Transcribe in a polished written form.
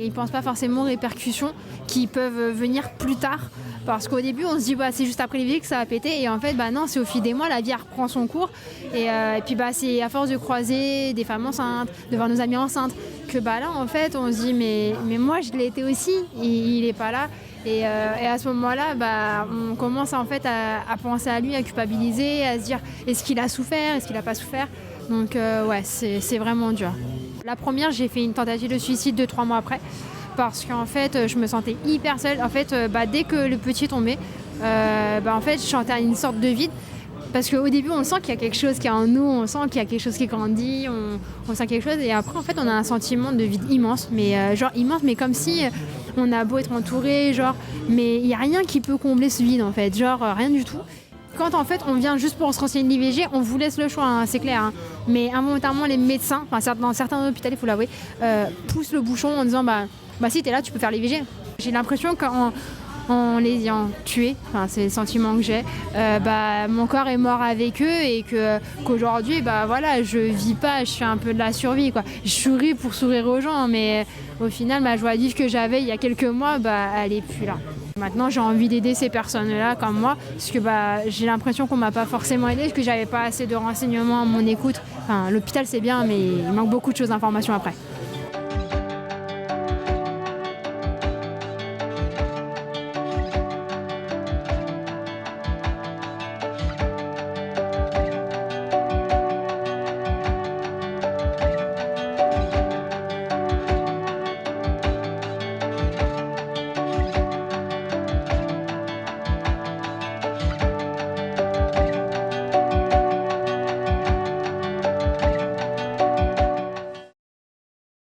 Et ils ne pensent pas forcément aux répercussions qui peuvent venir plus tard. Parce qu'au début, on se dit c'est juste après les vies que ça va péter. Et en fait, non, c'est au fil des mois, la vie elle reprend son cours. Et puis c'est à force de croiser des femmes enceintes, de voir nos amis enceintes, que là, en fait, on se dit mais moi, je l'ai été aussi. Et il n'est pas là. Et à ce moment-là, on commence en fait à penser à lui, à culpabiliser, à se dire est-ce qu'il a souffert, est-ce qu'il n'a pas souffert. Donc c'est vraiment dur. La première, j'ai fait une tentative de suicide 2-3 mois après parce qu'en fait, je me sentais hyper seule. En fait, dès que le petit est tombé, en fait, je sentais une sorte de vide parce qu'au début, on sent qu'il y a quelque chose qui est en nous, on sent qu'il y a quelque chose qui grandit, on sent quelque chose et après, en fait, on a un sentiment de vide immense, mais immense, mais comme si on a beau être entouré, mais il n'y a rien qui peut combler ce vide en fait, rien du tout. Quand en fait on vient juste pour se renseigner de l'IVG, on vous laisse le choix, hein, c'est clair. Hein. Mais involontairement les médecins, dans certains hôpitaux, il faut l'avouer, poussent le bouchon en disant si t'es là, tu peux faire l'IVG. J'ai l'impression qu'en les ayant tués, c'est le sentiment que j'ai, mon corps est mort avec eux et qu'aujourd'hui, je vis pas, je fais un peu de la survie, quoi. Je souris pour sourire aux gens, mais au final, ma joie de vivre que j'avais il y a quelques mois, elle est plus là. Maintenant, j'ai envie d'aider ces personnes-là comme moi, parce que j'ai l'impression qu'on m'a pas forcément aidé, parce que j'avais pas assez de renseignements à mon écoute. L'hôpital c'est bien, mais il manque beaucoup de choses d'informations après.